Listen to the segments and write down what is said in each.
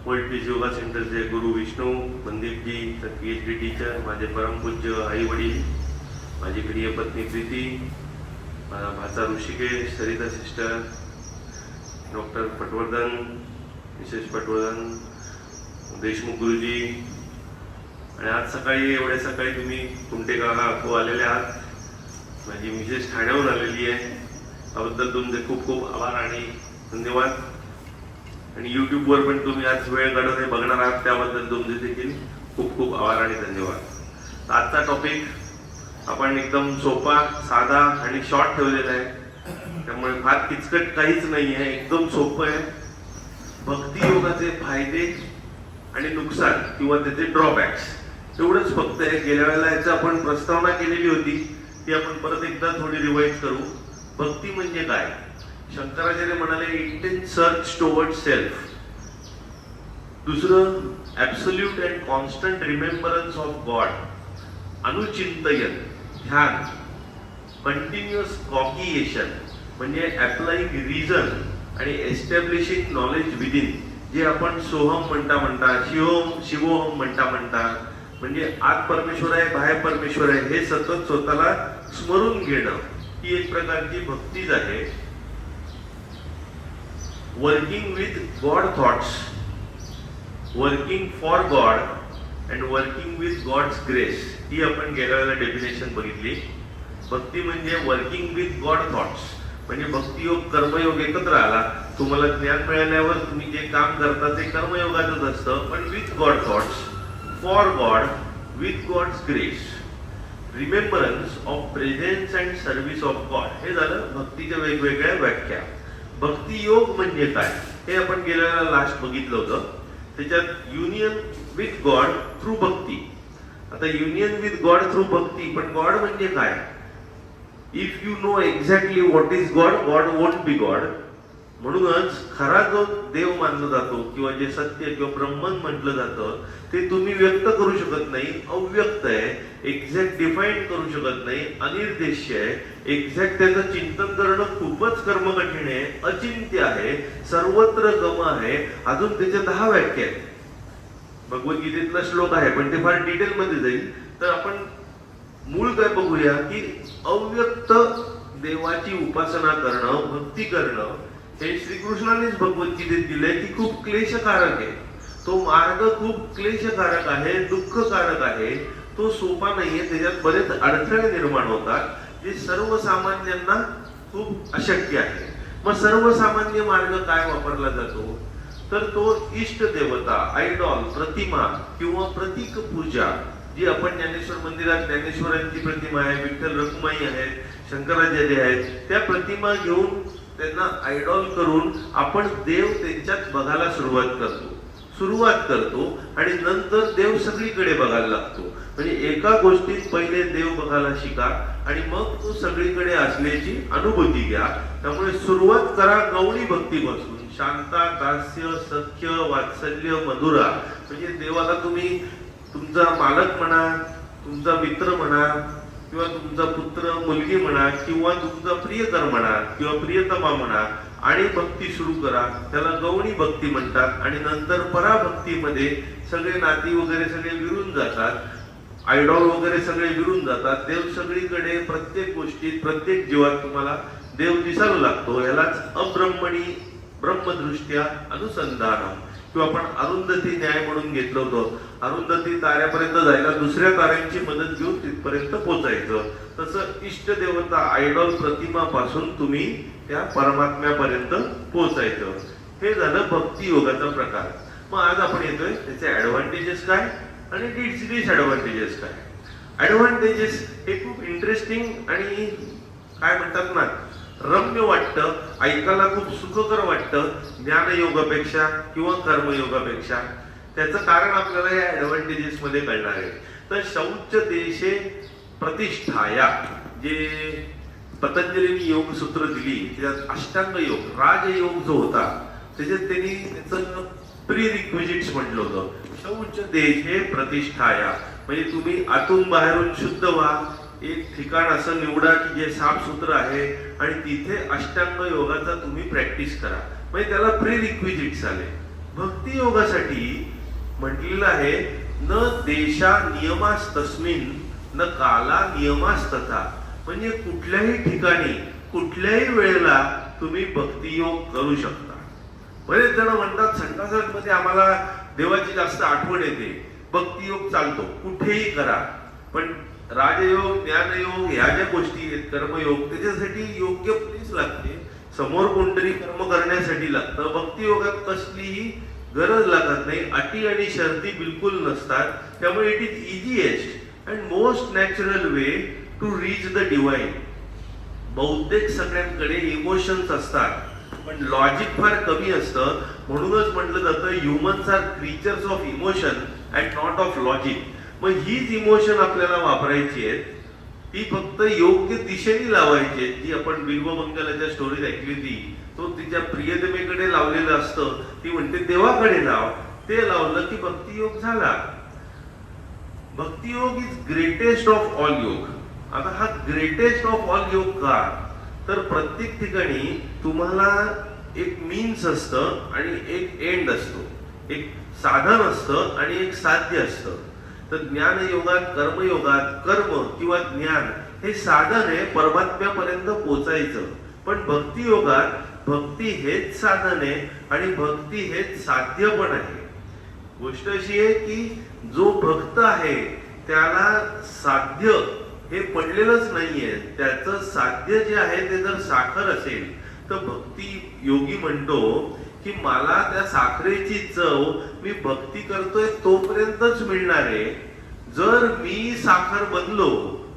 World peace yoga सेंटरचे गुरु Vishnu मनदीपजी, PhD teacher, माझे परमपूज्य आई वडील, माझी प्रिय पत्नी प्रीती, माझा भाचा Rishikesh, Sarita sister, doctor Patwardhan, Mrs Patwardhan, Deshmukh गुरुजी. आणि आज सकाळी एवढ्या सकाळी तुम्ही कुमटेगाव आलेले आहात. माझी मिसेस ठाण्याहून आलेली आहे, त्याबद्दल तुमचे खूप खूप आभार आणि धन्यवाद. आणि यूट्यूबवर पण तुम्ही आज वेळ काढून हे बघणार आहात, त्याबद्दल तुमचे देखील खूप खूप आभार आणि धन्यवाद. आजचा टॉपिक आपण एकदम सोपा, साधा आणि शॉर्ट ठेवलेला आहे, त्यामुळे फार किचकट काहीच नाही आहे, एकदम सोपं आहे. भक्ती योगाचे फायदे आणि नुकसान किंवा त्याचे ड्रॉबॅक्स एवढंच फक्त आहे. गेल्या वेळेला याची आपण प्रस्तावना केलेली होती, ती आपण परत एकदा थोडी रिवाइज करू. भक्ती म्हणजे काय? शंकराचार्य म्हणाले इंटेन्स सर्च टुवर्ड सेल्फ. दुसरं absolute and constant remembrance of God. अनुचिंतन, ध्यान. कंटिन्युअस कॉगिएशन म्हणजे अप्लाइंग रिझन आणि एस्टॅब्लिशिंग नॉलेज विदिन, जे आपण सोहम म्हणता शिवोहम म्हणता म्हणजे आत परमेश्वर आहे, बाहेर परमेश्वर आहे, हे सतत स्वतःला स्मरून घेणं, ही एक प्रकारची भक्तीच आहे. Working with God thoughts, working for God and working with God's grace, ही आपण गेल्या वेळेला डेफिनेशन बघितली. भक्ती म्हणजे वर्किंग विथ गॉड थॉट्स, म्हणजे भक्तियोग कर्मयोग एकत्र आला. तुम्हाला ज्ञान मिळाल्यावर तुम्ही जे काम करता ते कर्मयोगातच असतं, पण with God thoughts, for God, with God's grace, remembrance of presence and service of God. हे झालं भक्तीच्या वेगवेगळ्या व्याख्या. भक्ती योग म्हणजे काय हे आपण गेल्या लास्ट बघितलं होतं. त्याच्यात युनियन विथ गॉड थ्रू भक्ती. आता युनियन विथ गॉड थ्रू भक्ती, पण गॉड म्हणजे काय? If you know exactly what is God, God won't be God. म्हणूनच खरा जो देव मानला जातो किंवा जे सत्य किंवा ब्रह्मन म्हटलं जातं ते तुम्ही व्यक्त करू शकत नाही, अव्यक्त आहे. एक्झॅक्ट डिफाईन करू शकत नाही, अनिर्देश्य आहे. एक्झॅक्ट त्याचं चिंतन करणं खूपच कर्म कठीण आहे, अचिंत्य आहे, सर्वत्र गम आहे. अजून त्याच्या 10 व्याख्या आहेत. भगवद्गीतेतला श्लोक आहे, पण ते फार डिटेल मध्ये जाईल. तर आपण मूळ काय बघूया की अव्यक्त देवाची उपासना करणं, भक्ती करणं, हे श्रीकृष्णानेच भगवद्गीतेत दिलंय की खूप क्लेशकारक आहे. तो मार्ग खूप क्लेशकारक आहे, दुःखकारक आहे, तो सोपा नाहीये. त्याच्यात बरेच अडथळे निर्माण होतात, जे सर्वसामान्यांना खूप अशक्य आहे. मग सर्वसामान्य मार्ग काय वापरला जातो? तर तो इष्ट देवता, आयडॉल, प्रतिमा किंवा प्रतीक पूजा, जी आपण ज्ञानेश्वर मंदिरात ज्ञानेश्वरांची प्रतिमा आहे, विठ्ठल रखुमाई आहेत, शंकराचार्य आहेत, त्या प्रतिमा घेऊन त्यांना आयडॉल करून आपण देव त्यांच्यात बघायला सुरुवात करतो आणि नंतर देव सगळीकडे बघायला लागतो. म्हणजे एका गोष्टीत पहिले देव बघायला शिका आणि मग तो सगळीकडे असल्याची अनुभूती घ्या. त्यामुळे सुरुवात करा गौणी भक्तीपासून. शांता, दास्य, सख्य, वात्सल्य, मधुरा, म्हणजे देवाला तुम्ही तुमचा मालक म्हणा, तुमचा मित्र म्हणा, किंवा तुमचा पुत्र मुलगी म्हणा, किंवा तुमचा प्रियकर म्हणा किंवा प्रियतमा म्हणा, आणि भक्ती सुरू करा. त्याला गौणी भक्ती म्हणतात. आणि नंतर पराभक्तीमध्ये सगळे नाती वगैरे सगळे विरून जातात, आयडॉल वगैरे सगळे विरून जातात. देव सगळीकडे, प्रत्येक गोष्टीत, प्रत्येक जीवात तुम्हाला देव दिसायला लागतो. यालाच अब्रह्मणी ब्रह्मदृष्ट्या अनुसंधानम, किंवा आपण अरुंधती न्याय म्हणून घेतलं होतं. अरुंधती ताऱ्यापर्यंत जायला दुसऱ्या ताऱ्यांची मदत घेऊन तिथपर्यंत पोहोचायचं. तसं इष्ट देवता, आयडॉल, प्रतिमा पासून तुम्ही त्या परमात्म्यापर्यंत पोहोचायचं. हे झालं भक्ती योगाचा प्रकार. मग आज आपण येतोय त्याचे ऍडव्हान्टेजेस काय आणि डिसएडव्हान्टेजेस काय. ऍडव्हान्टेजेस हे खूप इंटरेस्टिंग आणि काय म्हणतात ना, रम्य वाटतं, ऐकायला खूप सुखकर वाटतं ज्ञानयोगापेक्षा किंवा कर्मयोगापेक्षा. त्याचं कारण आपल्याला या ऍडव्हान्टेजेस मध्ये कळणार आहे. तर शौच देशे प्रतिष्ठाया, जे पतंजलीने योग सूत्र दिली, त्याच्यात अष्टांग योग, राजयोग जो होता, त्याच्यात त्यांनी त्याचं प्रीरिक्विजिट्स म्हटलं होतं. शौच देशे प्रतिष्ठाया म्हणजे तुम्ही आतून बाहेरून शुद्ध व्हा, एक ठिकाण असं निवडा की जे साफसूत्र आहे आणि तिथे अष्टांग योगाचा तुम्ही प्रॅक्टिस करा. म्हणजे त्याला प्रीरिक्विजिट्स आले. भक्ती योगासाठी म्हटलेलं आहे, न देशा नियमास तस्मिन न काला नियमास तथा. म्हणजे कुठल्याही ठिकाणी कुठल्याही वेळेला तुम्ही भक्ती योग करू शकता. बरेच जण म्हणतात संन्यासामध्ये आम्हाला देवाची जास्त आठवण येते, भक्ती योग चालतो, कुठेही करा. पण राजयोग ज्ञानयोग ह्या ज्या गोष्टी आहेत, कर्मयोग, त्याच्यासाठी योग्य प्लेस लागते, समोर कोणतरी कर्म करण्यासाठी लागतं. भक्ती योगात कसलीही गरज लागत नाही, अटी आणि शर्ती बिलकुल नसतात. त्यामुळे it is easiest and most natural way to reach the divine. बहुतेक सगळ्यांकडे इमोशन्स असतात, पण लॉजिक फार कमी असतं. म्हणूनच म्हटलं जातं humans are creatures of emotion and not of logic. मग हीच इमोशन आपल्याला वापरायची आहेत, ती फक्त योग्य दिशेने लावायची आहेत. जी आपण बिल्वमंगलाच्या स्टोरीत ऐकली होती, तो तिच्या प्रियतमेकडे लावलेलं असतं, ती म्हणते देवाकडे लाव, ते लावलं की भक्ती योग झाला. भक्ती योग इज ग्रेटेस्ट ऑफ ऑल योग. आता हा ग्रेटेस्ट ऑफ ऑल योग का? तर प्रत्येक ठिकाणी तुम्हाला एक मीन्स असतं आणि एक एंड असतो, एक साधन असतं आणि एक साध्य असतं. तर ज्ञान योगात, कर्मयोगात कर्म किंवा ज्ञान हे साधन आहे परमात्म्यापर्यंत पोचायचं. पण भक्ती योगात भक्ती हेच साधन आहे आणि भक्ती हेच साध्य पण आहे. गोष्ट अशी आहे की जो भक्त आहे त्याला साध्य हे पडलेलंच नाहीये. त्याचं साध्य जे आहे ते जर साखर असेल तर भक्ती योगी म्हणतो की मला त्या साखरेची चव मी भक्ती करतोय तोपर्यंतच मिळणार आहे. जर मी साखर बनलो,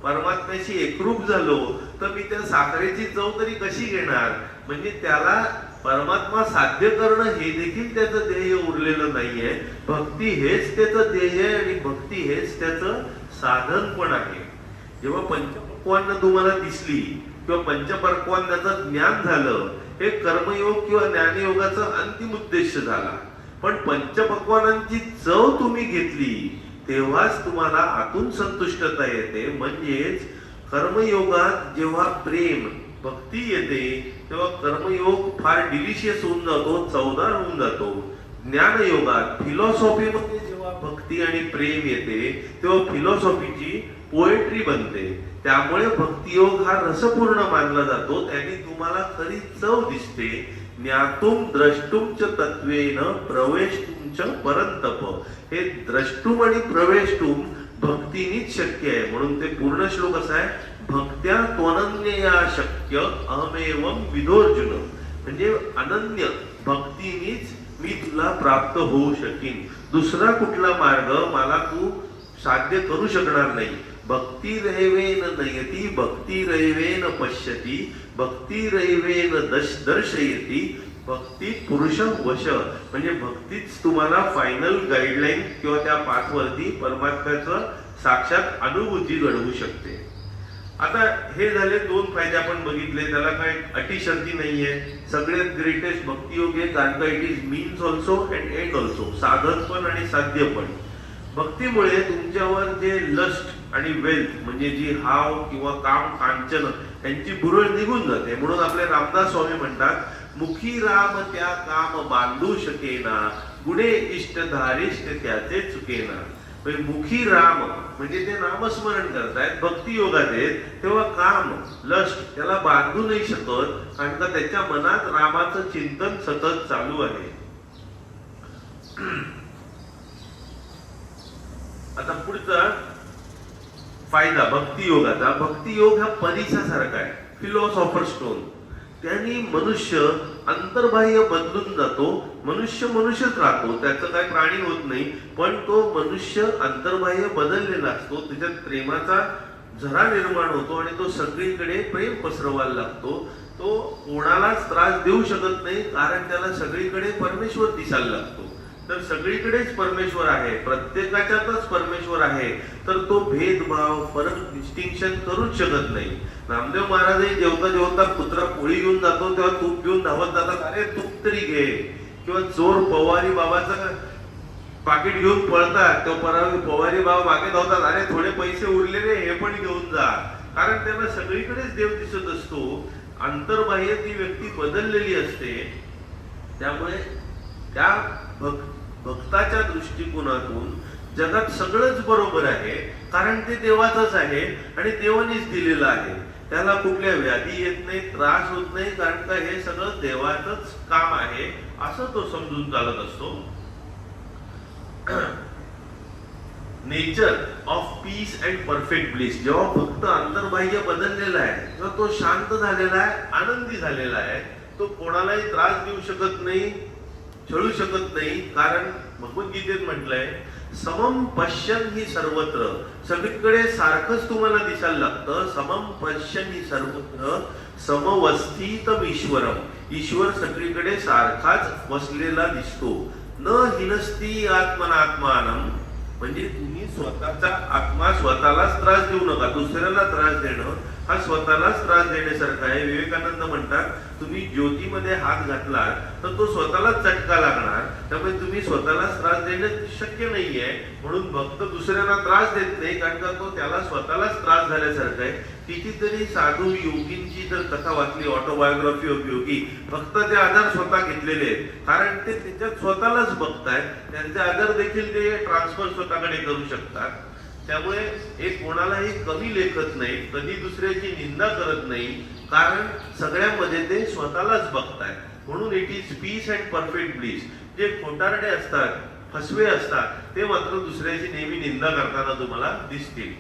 परमात्म्याशी एकरूप झालो, तर मी त्या साखरेची चव तरी कशी घेणार? म्हणजे त्याला परमात्मा साध्य करणं हे देखील त्याचं ध्येय उरलेलं नाहीये. भक्ती हेच त्याचं ध्येय आहे आणि भक्ती हेच त्याचं साधन पण आहे. जेव्हा पंचपक्वान्न तुम्हाला दिसली किंवा पंचपक्वान्नाचं ज्ञान झालं, हे कर्मयोग किंवा ज्ञानयोगाचा अंतिम उद्देश झाला. पण पंचपक्वानांची चव तुम्ही घेतली तेव्हाच तुम्हाला आतून संतुष्टता येते. म्हणजेच कर्मयोगात जेव्हा प्रेम भक्ती येते तेव्हा कर्मयोग फार डिलिशियस होऊन जातो, चवदार होऊन जातो. ज्ञानयोगात फिलॉसॉफीमध्ये जेव्हा भक्ती आणि प्रेम येते तेव्हा फिलॉसॉफीची पोएट्री बनते. त्यामुळे भक्तियोग हा रसपूर्ण मानला जातो. त्याने तुम्हाला खरी चव दिसते. ज्ञातुम द्रष्टुम च तत्वेन प्रवेशतुम च परंतप. हे द्रष्टुम आणि प्रवेशतुम भक्तीनीच शक्य आहे. म्हणून ते पूर्ण श्लोक असा आहे, भक्त्या त्वनन्यया शक्य अहमेवम विदोर्जुन. म्हणजे अनन्य भक्तीनीच मी तुला प्राप्त होऊ शकीन. दुसरा कुठला मार्ग मला तू साध्य करू शकणार नाही. भक्ती रैवेन नयती, भक्ती रैवेन पश्यती, भक्ती रैवेन दर्शयती, भक्ती पुरुष वश. म्हणजे भक्तीच तुम्हाला फायनल गाईडलाईन किंवा त्या पाथवरती परमात्म्याचं साक्षात अनुभूती घडवू शकते. आता हे झाले दोन फायदे आपण बघितले. त्याला काय अटी शर्ती नाहीये. सगळ्यात ग्रेटेस्ट भक्ती योग आहे, कारण का it is means also and end also. साधन पण आणि साध्य पण. भक्तीमुळे तुमच्यावर जे लस्ट आणि वेल्थ म्हणजे जी हाव किंवा काम कांचन यांची बुरळ निघून जाते. म्हणून आपले रामदास स्वामी म्हणतात, मुखी राम त्या काम बांधू शकेना, गुणे इष्ट धारिष्ट त्याचे चुकेना. मुखी राम म्हणजे ते नामस्मरण करतायत, भक्ती योगात आहेत, तेव्हा काम लस्ट त्याला बांधू नाही शकत, कारण का त्याच्या मनात रामाचं चिंतन सतत चालू आहे. आता पुढचा फायदा भक्ती योगाचा. भक्ती योग हा परीक्षासारखा आहे, फिलॉसॉफर स्टोन. त्यांनी मनुष्य अंतर्बाह्य बदलून जातो. मनुष्य मनुष्यच राहतो, त्याचं काही प्राणी होत नाही, पण तो मनुष्य अंतर्बाह्य बदललेला असतो. त्याच्यात प्रेमाचा झरा निर्माण होतो आणि तो सगळीकडे प्रेम पसरवायला लागतो. तो कोणालाच त्रास देऊ शकत नाही, कारण त्याला सगळीकडे परमेश्वर दिसायला लागतो. तर सगळीकडेच परमेश्वर आहे, प्रत्येकाच्यातच परमेश्वर आहे, तर तो भेदभाव फरक डिस्टिंक्शन करूच शकत नाही. नामदेव महाराजही जेवता जेवता कुत्रा पोळी घेऊन जातो तेव्हा तूप घेऊन धावत जातात, अरे तूप तरी घे. किंवा चोर पवारी बाबाचं पाकिट घेऊन पळतात, तेव्हा पवारी बाबा मागे धावतात, अरे थोडे पैसे उरलेले हे पण घेऊन जा. कारण त्यांना सगळीकडेच देव दिसत असतो. अंतर्बाह्य ती व्यक्ती बदललेली असते. त्यामुळे त्या भक्ताच्या दृष्टिकोनातून जगात सगळंच बरोबर आहे, कारण ते देवाचंच आहे आणि देवानेच दिलेलं आहे. त्याला कुठल्या व्याधी येत नाही, त्रास होत नाही, कारण का हे सगळं देवाचंच काम आहे असं तो समजून चालत असतो. Nature of peace and perfect bliss, जेव्हा फक्त अंतर्बाह्य बदललेला आहे, जेव्हा तो शांत झालेला आहे, आनंदी झालेला आहे, तो कोणालाही त्रास देऊ शकत नाही, छळू शकत नाही. कारण भगवद्गीतेत म्हटलंय समम पश्यन ही सर्वत्र, सगळीकडे सारखंच तुम्हाला दिसायला लागतं. समम पश्यन ही सर्वत्र समवस्थितम ईश्वरम, ईश्वर सगळीकडे सारखाच वसलेला दिसतो. न हिनस्ती आत्मनात्मानम, म्हणजे तुम्ही स्वतःचा आत्मा स्वतःलाच त्रास देऊ नका. दुसऱ्याला त्रास देणं हा स्वतःलाच त्रास देण्यासारखा आहे. विवेकानंद म्हणतात तुम्ही ज्योतीमध्ये हात घातला तर तो स्वतःलाच चटका लागणार, त्यामुळे तुम्ही स्वतःलाच त्रास देणं शक्य नाहीये. म्हणून भक्त दुसऱ्यांना त्रास देत नाही, कारण का तो त्याला स्वतःलाच त्रास झाल्यासारखा आहे. कितीतरी साधू योगींची जर कथा वाचली, ऑटोबायोग्राफी ऑफ योगी, फक्त ते आजार स्वतः घेतलेले आहेत, कारण ते त्याच्यात स्वतःलाच बघतायत. त्यांचे आजार देखील ते ट्रान्सफर स्वतःकडे करू शकतात. त्यामुळे हे कोणालाही कमी लेखत नाही, कधी दुसऱ्याची निंदा करत नाही, कारण सगळ्यामध्ये ते स्वतःलाच बघतायत. म्हणून it is peace and perfect bliss. जे खोटारडे असतात, फसवे असतात, ते मात्र दुसऱ्याची नेहमी निंदा करताना तुम्हाला दिसतील.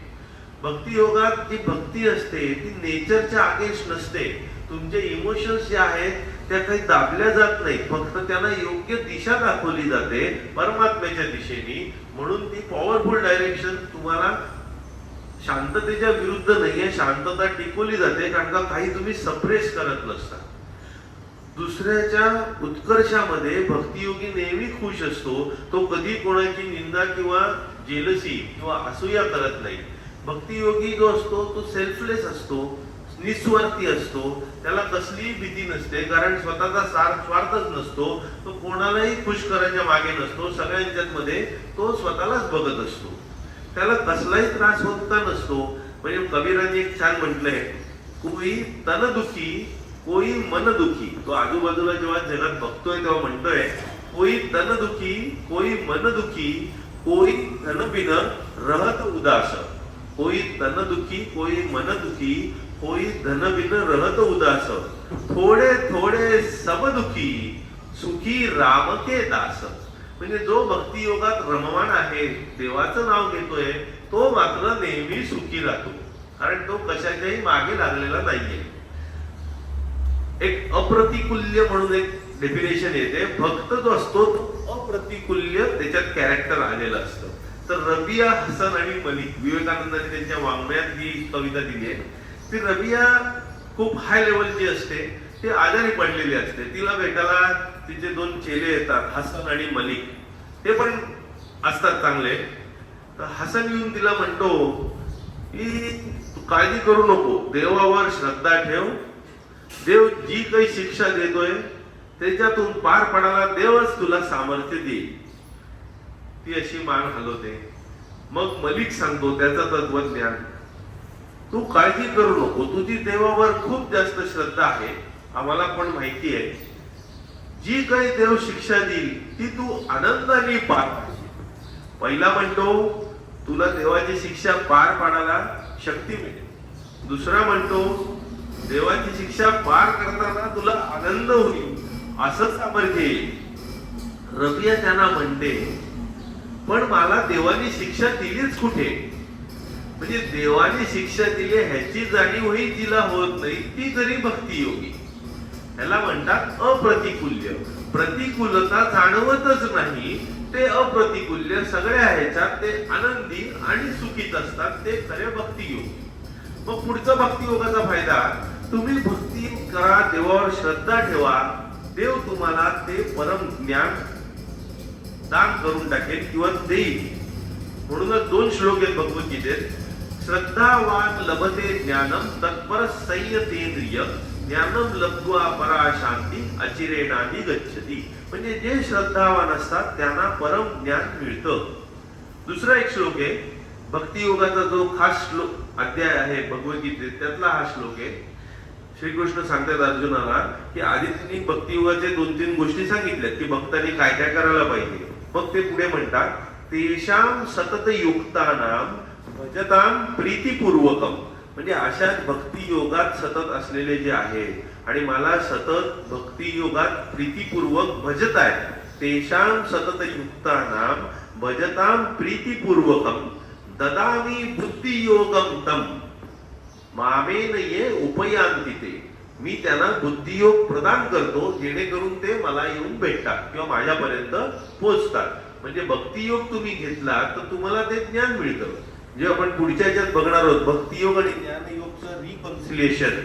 भक्ती योगात जी भक्ती असते ती नेचरच्या अगेन्स्ट नसते. तुमचे इमोशन्स जे आहेत त्या काही दाबल्या जात नाहीत, फक्त त्यांना योग्य दिशा दाखवली जाते परमात्म्याच्या दिशेने. म्हणून ती पॉवरफुल डायरेक्शन तुम्हाला शांततेच्या विरुद्ध नाहीये, शांतता टिकवली जाते, कारण का काही तुम्ही सप्रेस करत नसता. दुसऱ्याच्या उत्कर्षामध्ये भक्तियोगी नेहमी खुश असतो. तो कधी कोणाची निंदा किंवा जेलसी किंवा असूया करत नाही. भक्तियोगी जो असतो तो सेल्फलेस असतो, निस्वार्थी असतो. त्याला कसलीही भीती नसते, कारण स्वतःचा स्वार्थच नसतो. तो कोणालाही खुश करायच्या मागे नसतो, सगळ्यांच्यात मध्ये तो स्वतःलाच बघत असतो. त्याला कसलाही त्रास होता नसतो. म्हणजे कबीरांनी एक छान म्हटलंय, कोई तन दुखी कोई मन दुखी. तो आजूबाजूला जेव्हा जगात बघतोय तेव्हा म्हणतोय कोई तन दुखी कोई मन दुखी कोई धन बिन रहत उदास. कोई तन दुखी कोई मन दुखी कोई धन बिन रहत उदास. थोडे थोडे सब दुखी सुखी राम के दास. म्हणजे जो भक्ती योगात रममाण आहे, देवाचं नाव घेतोय, तो मात्र नेहमी सुखी राहतो, कारण तो कशाच्याही मागे लागलेला नाहीये. एक अप्रतिकूल्य म्हणून एक डेफिनेशन येते. भक्त जो असतो तो अप्रतिकूल्य त्याच्यात कॅरेक्टर आलेलं असतं. तर रबिया, हसन आणि मलिक, विवेकानंदांनी त्यांच्या वाङ्मयात ही कविता दिली आहे. ती रबिया खूप हाय लेवलची असते, ती आजारी पडलेली असते. तिला भेटायला तिचे दोन चेले येतात, हसन आणि मलिक. ते पण असतात चांगले. तर हसन येऊन तिला म्हणतो की काळजी करू नको, देवावर श्रद्धा ठेव, देव जी काही शिक्षा देतोय त्याच्यातून पार पडायला देवच तुला सामर्थ्य देईल. ती अशी मान हलवते. मग मलिक सांगतो त्याचं तत्वज्ञान, तू काळजी करू नको, तुझी देवावर खूप जास्त श्रद्धा आहे, आम्हाला पण माहिती आहे. जी काही देव शिक्षा देईल ती तू आनंदाने पार पाडशील. पहिला म्हणतो तुला देवाची शिक्षा पार पाडायला शक्ती मिळेल. दुसरा म्हणतो देवाची शिक्षा पार करताना तुला आनंद होईल, असं सामर्थ्य येईल. रबिया त्यांना म्हणते, पण मला देवानी शिक्षा दिलीच कुठे? म्हणजे देवाने शिक्षा दिली ह्याची जाणीव ही जिला होत नाही ती जरी भक्ती योगी. ह्याला म्हणतात अप्रतिकूल्य. प्रतिकूलता जाणवतच नाही, ते अप्रतिकूल्य सगळ्या ह्याच्यात ते आनंदी आणि सुखीत असतात, ते खरे भक्ती योगी. मग पुढचा भक्ती योगाचा फायदा, तुम्ही भक्ती करा, देवावर श्रद्धा ठेवा, देव तुम्हाला ते परम ज्ञान दान करून टाकेल किंवा देईल. म्हणूनच दोन श्लोक आहेत भगवद्गीतेत. श्रद्धावान लभते ज्ञानम तत्पर संयतेंद्रिय ज्ञानम लब्ध्वा परा शांती अचिरेणादि गच्छति. म्हणजे जे श्रद्धावान असतात त्यांना परम ज्ञान मिळतं. दुसरा एक श्लोक आहे भक्ती योगाचा जो खास श्लोक अध्याय आहे भगवद्गीतेत, त्यातला हा श्लोक आहे. श्रीकृष्ण सांगतात अर्जुनाला की आधी त्यांनी भक्तियोगाचे 2-3 गोष्टी सांगितल्या की भक्तांनी काय काय करायला पाहिजे. मग ते पुढे म्हणतात तेषाम सतत युक्तानाम भजताम प्रीतिपूर्वकम. म्हणजे अशा भक्ती योगात सतत असलेले जे आहेत आणि मला सतत भक्ती योगात प्रीतिपूर्वक भजत आहेत, तेषाम सतत युक्तानाम भजताम प्रीतिपूर्वकम ददामी बुद्धी योगम तम मामेन ये उपयांती ते. मी त्यांना बुद्धियोग प्रदान करतो जेणेकरून ते मला येऊन भेटतात किंवा माझ्यापर्यंत पोहोचतात. म्हणजे भक्तियोग तुम्ही घेतला तर तुम्हाला ते ज्ञान मिळतं. जे आपण पुढच्या ह्याच्यात बघणार आहोत भक्तियोग आणि ज्ञानयोगचं रिकन्सिलिएशन.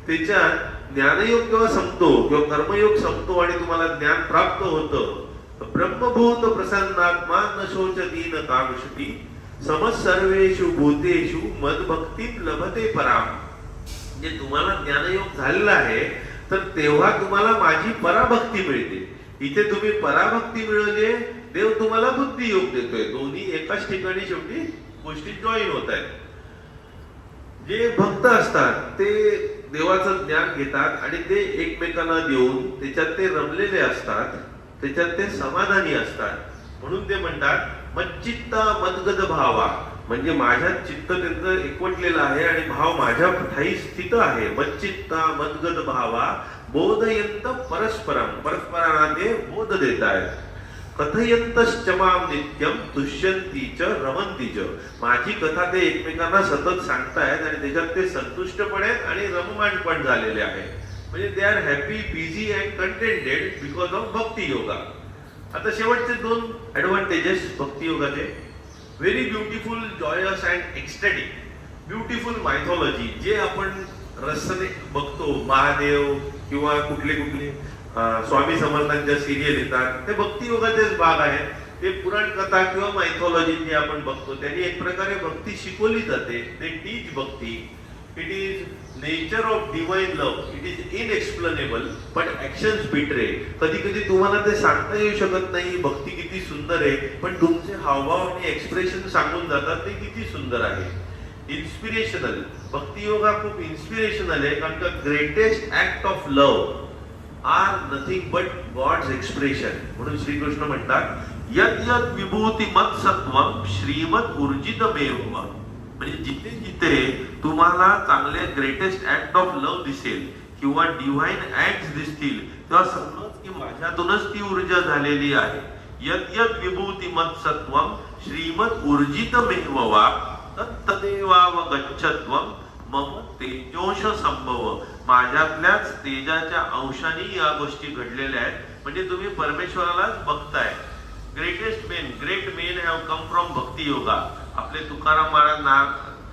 त्याच्यात ज्ञानयोग जेव्हा संपतो किंवा कर्मयोग संपतो आणि तुम्हाला ज्ञान प्राप्त होतं, ब्रह्मभूत प्रसन्नात्मा न शोचती न कांक्षती समसर्वेषु भूतेषु मदभक्ती लभते पराम. म्हणजे तुम्हाला ज्ञानयोग झालेला आहे तर तेव्हा तुम्हाला माझी पराभक्ती मिळते. इथे तुम्ही पराभक्ती मिळवली, देव तुम्हाला बुद्धियोग देतोय. दोन्ही एकाच ठिकाणी शेवटी गोष्टी जॉईन होत आहेत. जे भक्त असतात ते देवाचं ज्ञान घेतात आणि ते एकमेकांना देऊन त्याच्यात ते रमलेले असतात, त्याच्यात ते समाधानी असतात. म्हणून ते म्हणतात मच्चित्ता मदगद भावा. म्हणजे माझ्या चित्त त्यांचं एकवटलेलं आहे आणि भाव माझ्या ठाई स्थित आहे. मच्चित्ता मदगद भावा बोधयंत परस्परम. परस्परांना ते बोध देत आहेत. कथयंतश्च माम नित्यम तुष्यंती च रमंती च. माझी कथा ते एकमेकांना सतत सांगतायत आणि त्याच्यात ते संतुष्ट पण आहेत आणि रममाण पण झालेले आहेत. म्हणजे they are happy, busy and contented because of bhakti yoga. आता शेवटचे 2 ऍडव्हान्टेजेस भक्ती योगाचे. Very beautiful, joyous and ecstatic. Beautiful mythology जे आपण रसने बघतो, महादेव किंवा कुठले स्वामी समर्थांच्या सिरियल येतात, ते भक्ती योगाचेच भाग आहेत. ते पुराण कथा किंवा मायथॉलॉजी जे आपण बघतो त्यांनी एक प्रकारे भक्ती शिकवली जाते. ते teach bhakti. It is nature of divine love. It is inexplicable but actions betray. कधी कधी तुम्हाला ते सांगता येऊ शकत नाही भक्ती किती सुंदर आहे, पण तुमचे हावभाव आणि एक्सप्रेशन सांगून जातात ते किती सुंदर आहे. इन्स्पिरेशनल. भक्ती योग हा खूप इन्स्पिरेशनल आहे कारण का greatest act of love are nothing but God's expression. म्हणून श्रीकृष्ण म्हणतात यद यद विभूती मत सत्वम श्रीमद ऊर्जितमेव. म्हणजे जिथे जिथे तुम्हाला चांगले ग्रेटेस्ट ऍक्ट ऑफ लव्ह दिसेल किंवा डिव्हाइन ऍक्ट्स दिसतील तेव्हा समज की माझ्यातूनच ती ऊर्जा झालेली आहे. यद यद विभूती मत सत्वम श्रीमद ऊर्जितमेव वा तत्तदेवावगच्छत्वम मम तेजोश संभव. माझ्यातल्याच तेजाच्या अंशाने या गोष्टी घडलेल्या आहेत. म्हणजे तुम्ही परमेश्वरालाच बघताय. Greatest men, great men have come from bhakti yoga. आपले तुकाराम महाराज,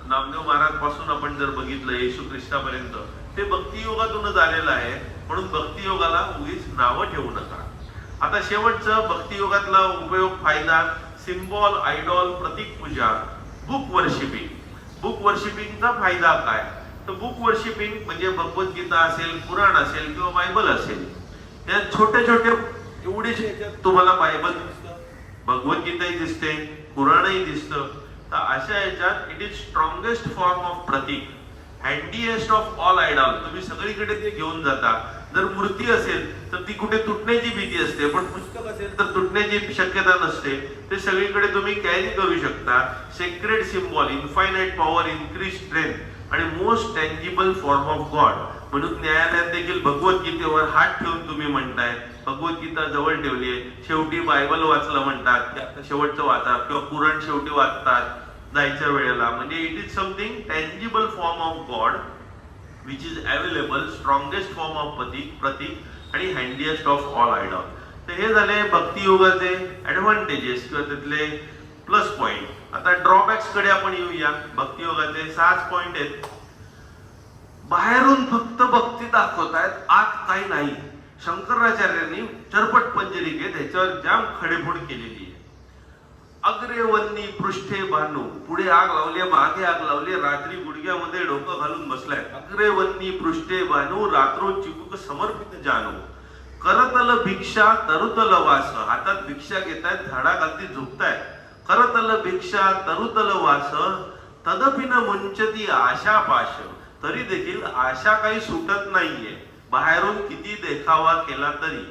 नामदेव महाराज पासून आपण जर बघितलं येशू ख्रिस्तापर्यंत ते भक्ती योगातूनच आलेलं आहे. म्हणून भक्ती योगाला उगीच नावं ठेवू नका. आता शेवटचं भक्ती योगातला उपयोग, फायदा, सिम्बॉल, आयडॉल, प्रतीक पूजा, बुक वर्शिपिंग. बुक वर्शिपिंगचा फायदा काय? तर बुक वर्शिपिंग म्हणजे भगवद्गीता असेल, पुराण असेल किंवा बायबल असेल, या छोटे छोटे एवढेशे ह्याच्यात तुम्हाला बायबल दिसतं, भगवद्गीताही दिसते, पुराणही दिसतं. तर अशा ह्याच्यात it is strongest form of pratik, handiest of all idol. तुम्ही सगळीकडे ते घेऊन जाता. जर मूर्ती असेल तर ती कुठे तुटण्याची भीती असते, पण पुस्तक असेल तर तुटण्याची शक्यता नसते. ते सगळीकडे तुम्ही कॅरी करू शकता. Sacred symbol, infinite power, increase strength आणि most tangible form of God. म्हणून न्यायालयात देखील भगवद्गीतेवर हात ठेवून तुम्ही म्हणताय, भगवद्गीता जवळ ठेवली आहे. शेवटी बायबल वाचलं म्हणतात की आता शेवटचं वाचा, किंवा पुराण शेवटी वाचतात जायच्या वेळेला. म्हणजे it is something tangible form of God which is available, strongest form of pratik आणि हँडीएस्ट ऑफ ऑल आयडॉल. तर हे झाले भक्ती योगाचे ऍडव्हान्टेजेस किंवा त्यातले प्लस पॉइंट. आता ड्रॉबॅक्स कडे आपण येऊया. भक्ती योगाचे 6 पॉइंट आहेत. बाहेरून फक्त भक्ती दाखवतायत, आत काही नाही. शंकराचार्यांनी चरपट पंजरिकेत ह्याच्यावर जाम खडेफोड केलेली आहे. अग्रे वन्नी पृष्ठे भानू, पुढे आग लावली, मागे आग लावली, रात्री गुडघ्यामध्ये डोकं घालून बसलाय. अग्रे वन्नी पृष्ठे भानू, रात्रो चिबुक समर्पित जानू. करतल भिक्षा तरुतल वास, हातात भिक्षा घेतायत, झाडाखाली झोपतायत. करतल भिक्षा तरुतल वास, तदपि न मुंचती आशा पाश. तरी देखील आशा काही सुटत नाहीये, बाहेरून किती देखावा केला तरी.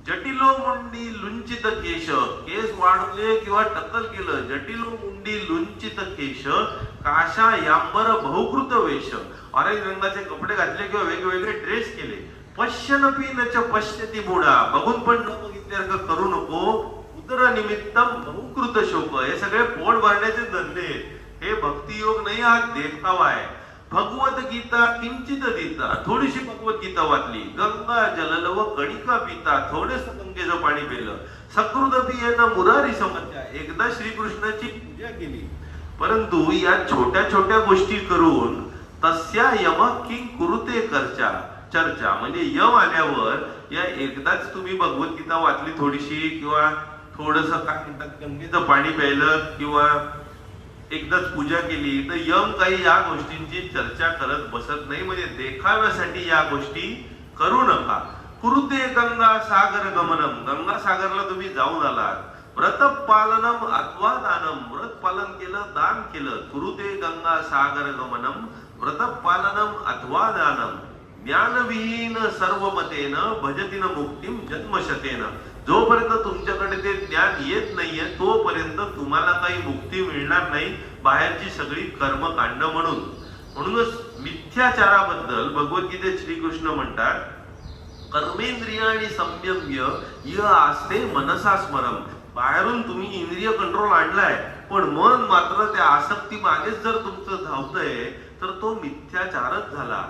जटिलो मुंडी लुंचित केश, केस वाढवले किंवा टक्कल केलं, जटिलो मुंडी लुंचित केश, काशा यांबर बहुकृत वेश, ऑरेंज रंगाचे कपडे घातले किंवा वेगवेगळे ड्रेस केले. पश्यनपी नच पश्यती बुडा, बघून पण न बघितल्यासारखं करू नको. उदर निमित्तम बहुकृत शोक, हे सगळे पोट भरण्याचे धंदे आहेत. हे भक्तियोग नाही, हा देखावा आहे. भगवत गीता किंचित देता, थोडीशी भगवत गीता वाचली. गंगा जललव कणिका पिता, थोडेस गंगेचं पाणी पिलं. सकृत पियेन मुरारी समस्या, एकदा श्रीकृष्णाची पूजा केली. परंतु या छोट्या छोट्या गोष्टी करून तस्या यम किंग कुरुते चर्चा, म्हणजे यम आल्यावर या एकदाच तुम्ही भगवत गीता वाचली थोडीशी, किंवा थोडस काय म्हणतात गंगेचं पाणी प्यायलं, किंवा एकदाच पूजा केली, तर यम काही या गोष्टींची चर्चा करत बसत नाही. म्हणजे देखाव्यासाठी या गोष्टी करू नका. कुरुते गंगा सागर गमनम, गंगा सागरला तुम्ही जाऊन आलात. व्रत पालनम अथवा दानम, व्रत पालन केलं, दान केलं. कुरुते गंगा सागर गमनम व्रत पालनम अथवा दानम. ज्ञानविहीन सर्व मतेन भजतीन मुक्तीम जन्मशतेन, जोपर्यंत तुमच्याकडे ते ज्ञान येत नाहीये तोपर्यंत तुम्हाला काही मुक्ती मिळणार नाही, बाहेरची सगळी कर्मकांड म्हणूनच मिथ्याचाराबद्दल भगवद्गीतेत श्रीकृष्ण म्हणतात, कर्मेंद्रियाणी संयम्य य आस्ते मनसा स्मरम. बाहेरून तुम्ही इंद्रिय कंट्रोल आणलाय, पण मन मात्र त्या आसक्ती मागेच जर तुमचं धावतंय तर तो मिथ्याचारच झाला.